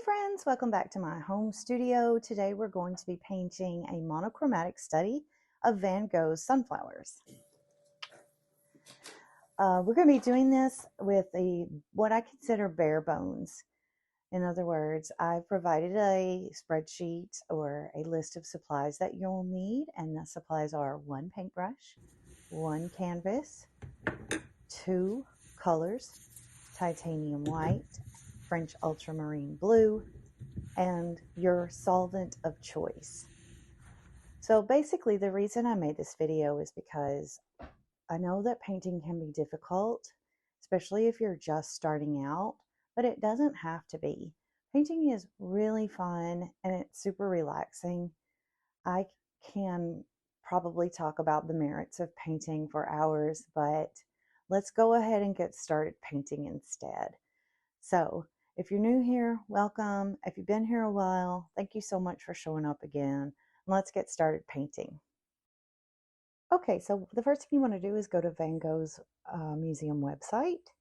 friends, welcome back to my home studio. Today we're going to be painting a monochromatic study of Van Gogh's Sunflowers. We're going to be doing this with what I consider bare bones. In other words, I've provided a spreadsheet or a list of supplies that you'll need, and the supplies are one paintbrush, one canvas, two colors, titanium white, French ultramarine blue, and your solvent of choice. So basically the reason I made this video is because I know that painting can be difficult, especially if you're just starting out, but it doesn't have to be. Painting is really fun and it's super relaxing. I can probably talk about the merits of painting for hours, but let's go ahead and get started painting instead. So if you're new here, welcome. If you've been here a while, thank you so much for showing up again. Let's get started painting. Okay, so the first thing you want to do is go to Van Gogh's museum website.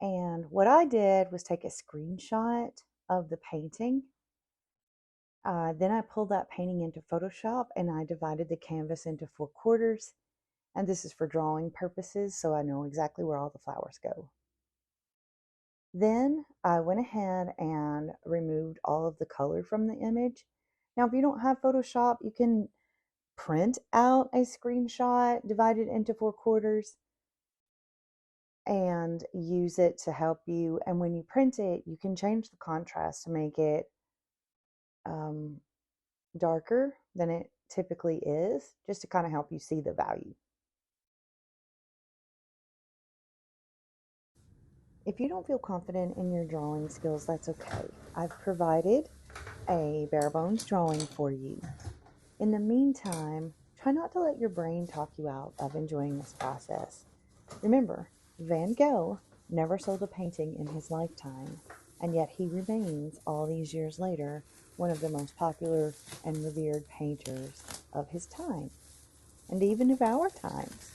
And what I did was take a screenshot of the painting. Then I pulled that painting into Photoshop and I divided the canvas into 4 quarters. And this is for drawing purposes, so I know exactly where all the flowers go. Then I went ahead and removed all of the color from the image. Now, if you don't have Photoshop, you can print out a screenshot, divide it into 4 quarters, and use it to help you. And when you print it, you can change the contrast to make it darker than it typically is, just to kind of help you see the value. If you don't feel confident in your drawing skills, that's okay. I've provided a bare bones drawing for you. In the meantime, try not to let your brain talk you out of enjoying this process. Remember, Van Gogh never sold a painting in his lifetime, and yet he remains, all these years later, one of the most popular and revered painters of his time, and even of our times.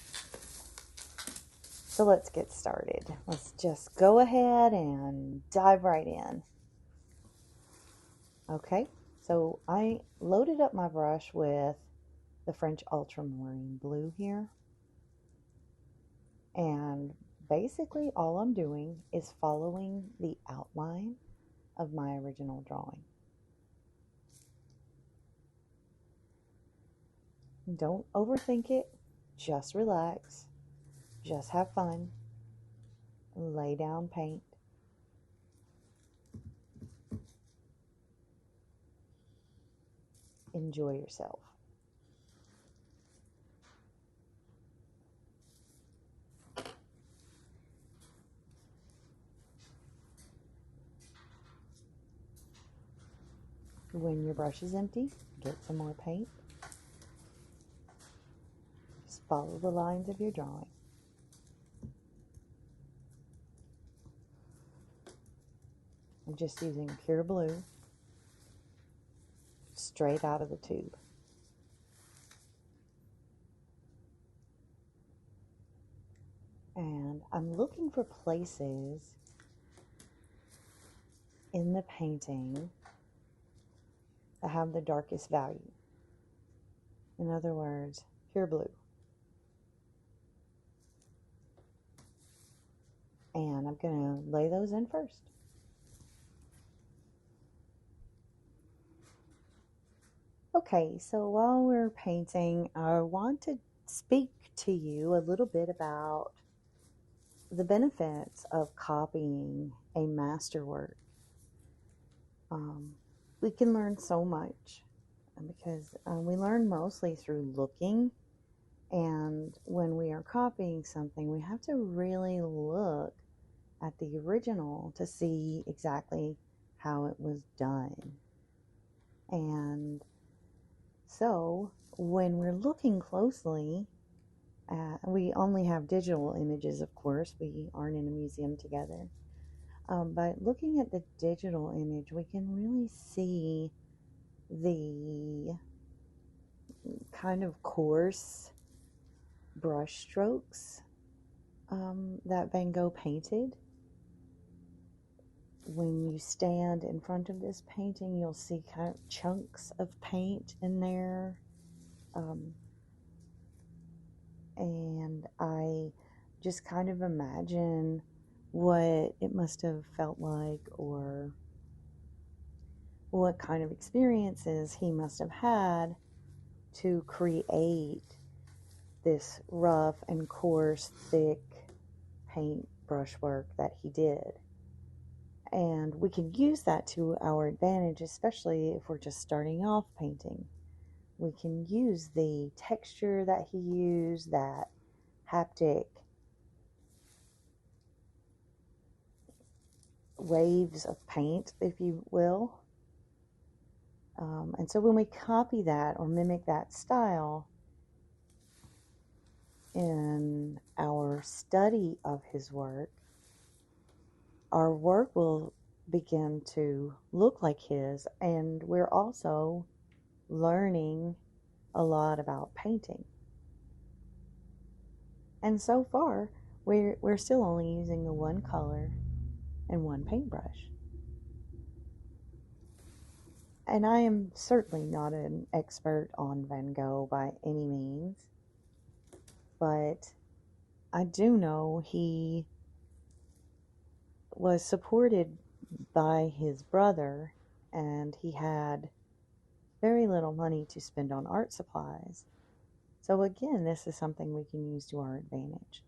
So let's get started. Let's just go ahead and dive right in. Okay, so I loaded up my brush with the French ultramarine blue here. And basically all I'm doing is following the outline of my original drawing. Don't overthink it. Just relax. Just have fun. Lay down paint. Enjoy yourself. When your brush is empty, get some more paint. Just follow the lines of your drawing. I'm just using pure blue, straight out of the tube. And I'm looking for places in the painting that have the darkest value. In other words, pure blue. And I'm going to lay those in first. Okay, so while we're painting, I want to speak to you a little bit about the benefits of copying a masterwork. We can learn so much because we learn mostly through looking, and when we are copying something, we have to really look at the original to see exactly how it was done. And so when we're looking closely, we only have digital images, of course. We aren't in a museum together. But looking at the digital image, we can really see the kind of coarse brush strokes that Van Gogh painted. when you stand in front of this painting, you'll see kind of chunks of paint in there. And I just kind of imagine what it must have felt like, or what kind of experiences he must have had to create this rough and coarse, thick paint brushwork that he did. And we can use that to our advantage, especially if we're just starting off painting. We can use the texture that he used, that haptic waves of paint, if you will. And so when we copy that or mimic that style in our study of his work, our work will begin to look like his, and we're also learning a lot about painting. And so far, we're still only using the one color and one paintbrush. And I am certainly not an expert on Van Gogh by any means, but I do know he was supported by his brother, and he had very little money to spend on art supplies. So again, this is something we can use to our advantage.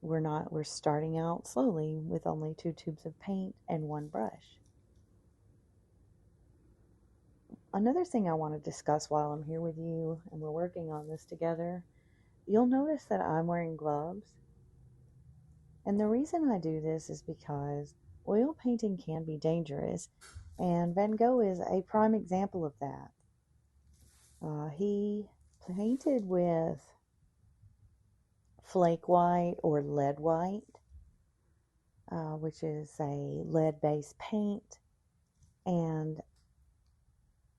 We're starting out slowly with only 2 tubes of paint and 1 brush. Another thing I want to discuss while I'm here with you and we're working on this together, you'll notice that I'm wearing gloves. And the reason I do this is because oil painting can be dangerous, and Van Gogh is a prime example of that. He painted with flake white or lead white, which is a lead-based paint, and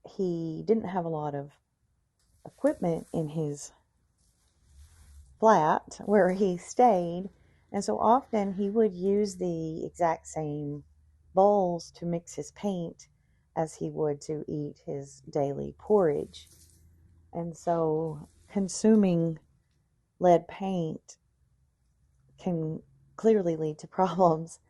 he didn't have a lot of equipment in his flat where he stayed, and so often he would use the exact same bowls to mix his paint as he would to eat his daily porridge. And so consuming lead paint can clearly lead to problems.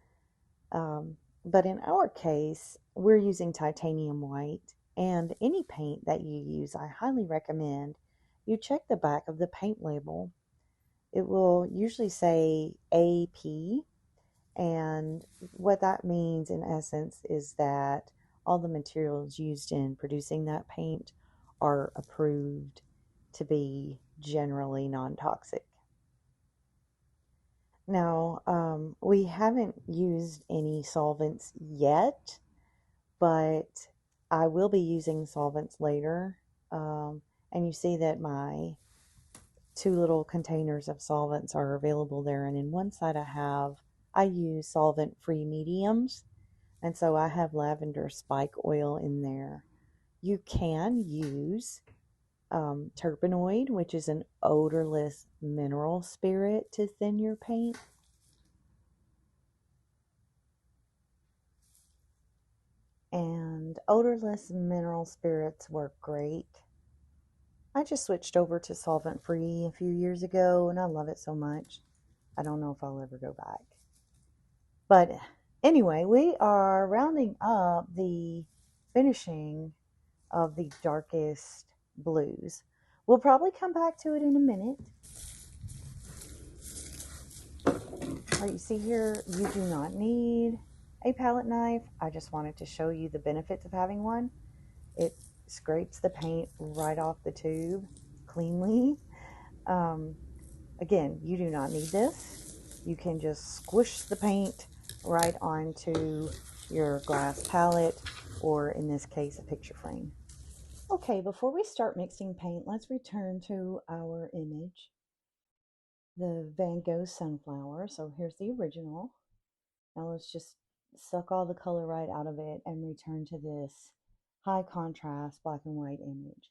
But in our case, we're using titanium white, and any paint that you use, I highly recommend you check the back of the paint label. It will usually say AP, and what that means in essence is that all the materials used in producing that paint are approved to be generally non-toxic. Now, we haven't used any solvents yet, but I will be using solvents later. And you see that my 2 little containers of solvents are available there. And in one side I use solvent-free mediums. And so I have lavender spike oil in there. You can use terpenoid, which is an odorless mineral spirit, to thin your paint. And odorless mineral spirits work great. I just switched over to solvent-free a few years ago, and I love it so much. I don't know if I'll ever go back. But anyway, we are rounding up the finishing of the darkest blues. We'll probably come back to it in a minute. All right, you see here, you do not need a palette knife. I just wanted to show you the benefits of having one. It scrapes the paint right off the tube cleanly. Again, you do not need this. You can just squish the paint right onto your glass palette, or in this case, a picture frame. Okay, before we start mixing paint, let's return to our image, the Van Gogh sunflower. So here's the original. Now let's just suck all the color right out of it and return to this high contrast black and white image.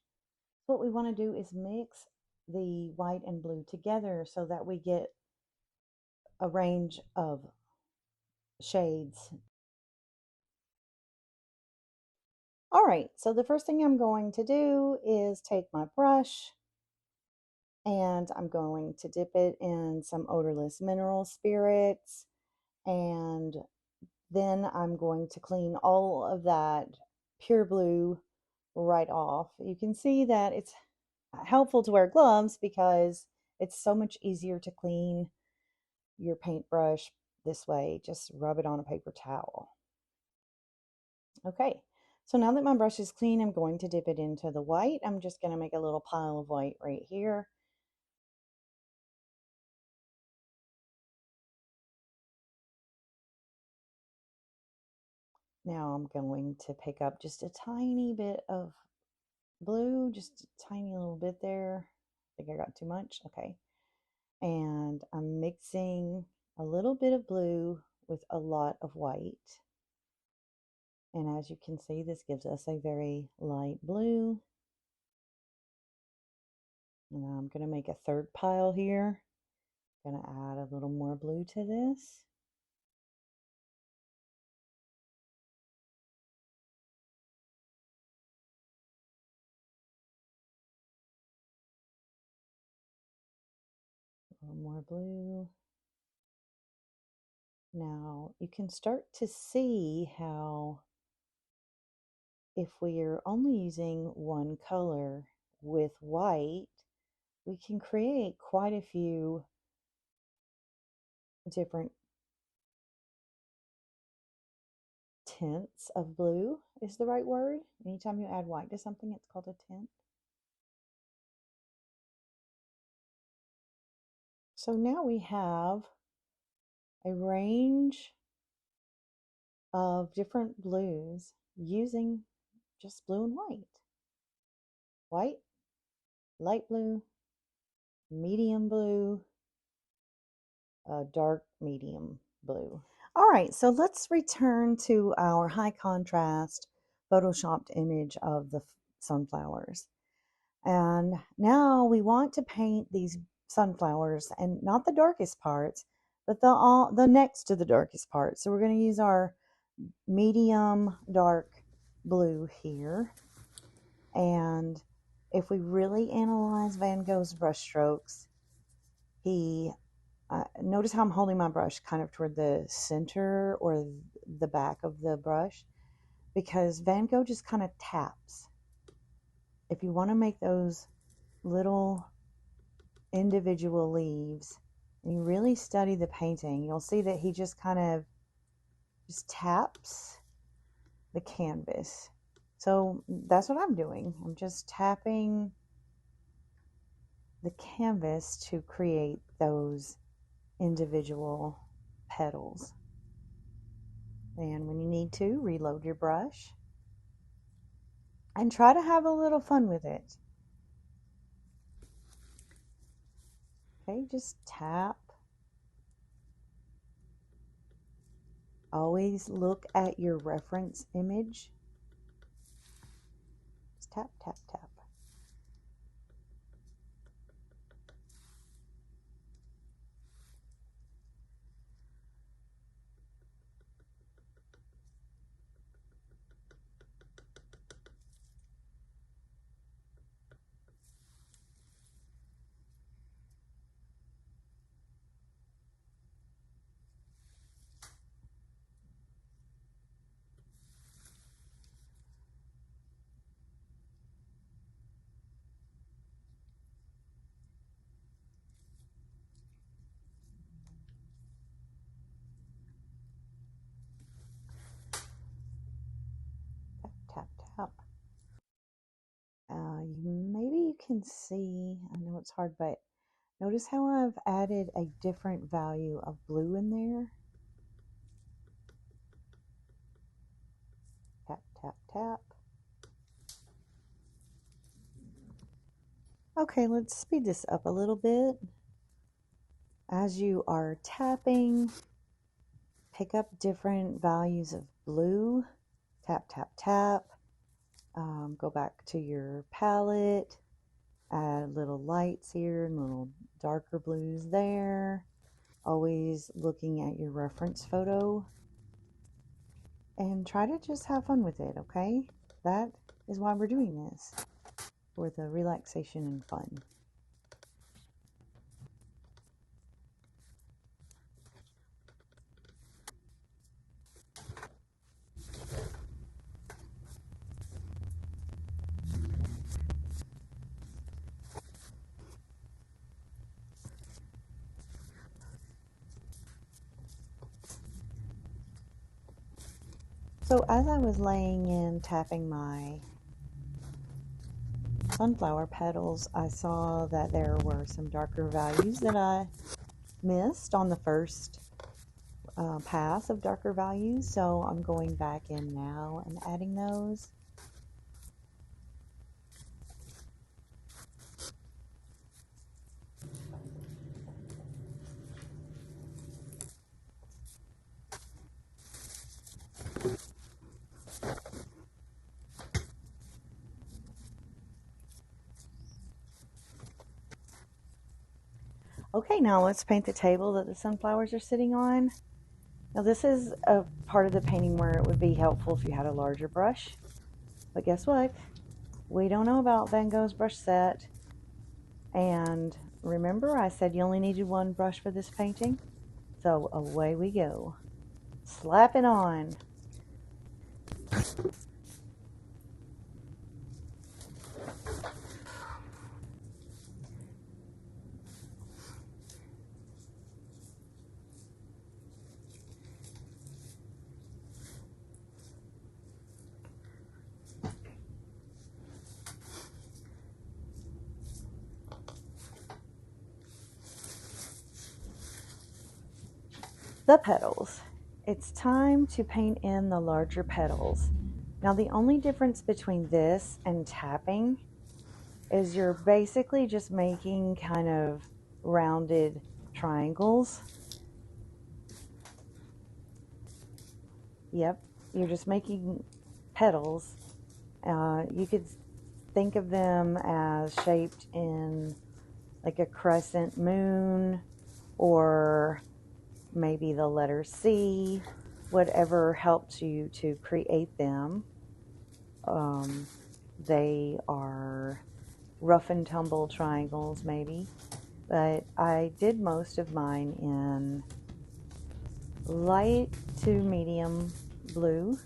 What we want to do is mix the white and blue together so that we get a range of shades. All right, so the first thing I'm going to do is take my brush and I'm going to dip it in some odorless mineral spirits, and then I'm going to clean all of that pure blue right off. You can see that it's helpful to wear gloves because it's so much easier to clean your paintbrush this way. Just rub it on a paper towel. Okay, so now that my brush is clean, I'm going to dip it into the white. I'm just going to make a little pile of white right here. Now I'm going to pick up just a tiny bit of blue, just a tiny little bit there. I think I got too much. Okay. And I'm mixing a little bit of blue with a lot of white. And as you can see, this gives us a very light blue. And I'm going to make a third pile here. Going to add a little more blue to this. A little more blue. Now you can start to see how if we are only using one color with white, we can create quite a few different tints of blue is the right word. Anytime you add white to something, it's called a tint. So now we have a range of different blues using just blue and white. White, light blue, medium blue, dark medium blue. All right, so let's return to our high contrast photoshopped image of the sunflowers. And now we want to paint these sunflowers, and not the darkest parts, but the next to the darkest part. So we're going to use our medium dark blue here. And if we really analyze Van Gogh's brushstrokes, he notice how I'm holding my brush kind of toward the center or the back of the brush, because Van Gogh just kind of taps. If you want to make those little individual leaves and you really study the painting, you'll see that he just kind of just taps the canvas. So that's what I'm doing. I'm just tapping the canvas to create those individual petals. And when you need to, reload your brush and try to have a little fun with it. Okay, just tap. Always look at your reference image. Just tap, tap, tap. Tap, tap. Maybe you can see, I know it's hard, but notice how I've added a different value of blue in there. Tap, tap, tap. Okay, let's speed this up a little bit. As you are tapping, pick up different values of blue. Tap, tap, tap. Go back to your palette. Add little lights here and little darker blues there. Always looking at your reference photo. and try to just have fun with it, okay? That is why we're doing this, for the relaxation and fun. So as I was laying in tapping my sunflower petals, I saw that there were some darker values that I missed on the first pass of darker values. So I'm going back in now and adding those. Okay, now let's paint the table that the sunflowers are sitting on. Now this is a part of the painting where it would be helpful if you had a larger brush. But guess what? We don't know about Van Gogh's brush set. And remember I said you only needed one brush for this painting? So away we go. Slap it on. The petals. It's time to paint in the larger petals. Now the only difference between this and tapping is you're basically just making kind of rounded triangles. Yep, you're just making petals. You could think of them as shaped in like a crescent moon, or maybe the letter C, whatever helps you to create them. They are rough and tumble triangles maybe, but I did most of mine in light to medium blue.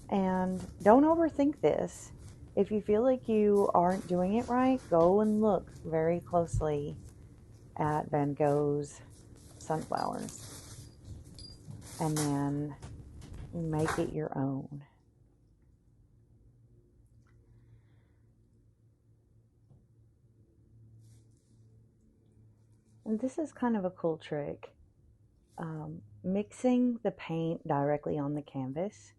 And don't overthink this. If you feel like you aren't doing it right, go and look very closely at Van Gogh's sunflowers and then make it your own. And this is kind of a cool trick. Mixing the paint directly on the canvas.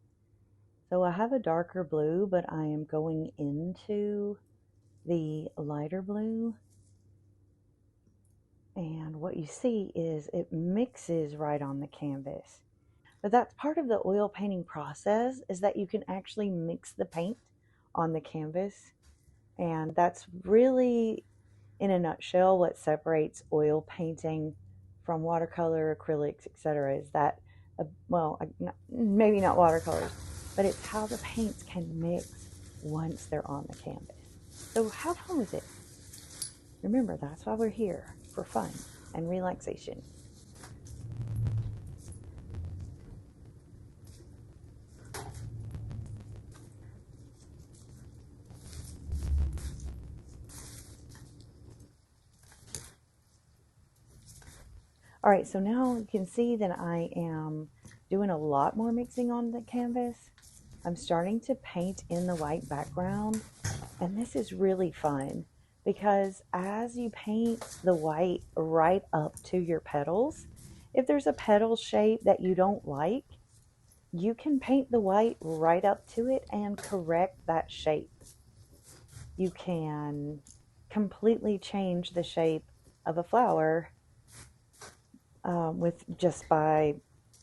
So I have a darker blue, but I am going into the lighter blue. And what you see is it mixes right on the canvas. But that's part of the oil painting process, is that you can actually mix the paint on the canvas. And that's really, in a nutshell, what separates oil painting from watercolor, acrylics, etc. is that, well, maybe not watercolors, but it's how the paints can mix once they're on the canvas. So have fun with it. Remember, that's why we're here, for fun and relaxation. All right, so now you can see that I am doing a lot more mixing on the canvas. I'm starting to paint in the white background, and this is really fun because as you paint the white right up to your petals, if there's a petal shape that you don't like, you can paint the white right up to it and correct that shape. You can completely change the shape of a flower with just by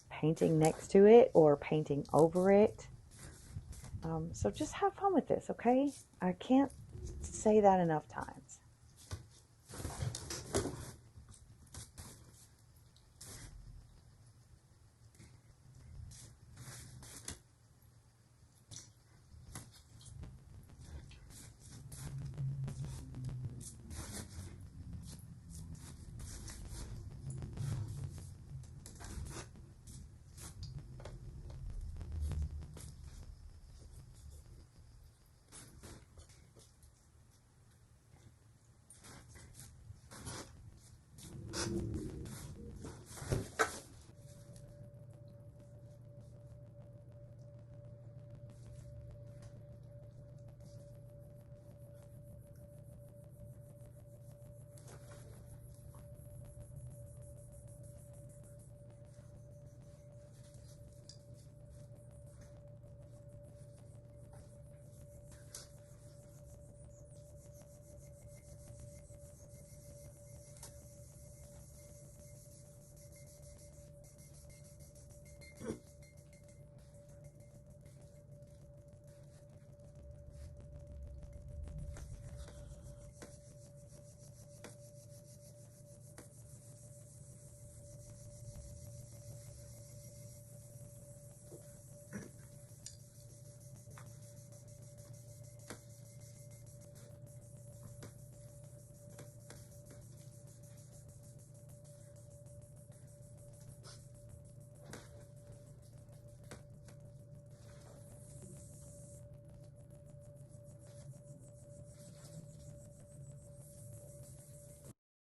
painting next to it or painting over it. So just have fun with this, okay? I can't say that enough times.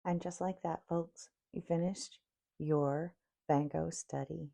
And just like that, folks, you finished your Van Gogh study.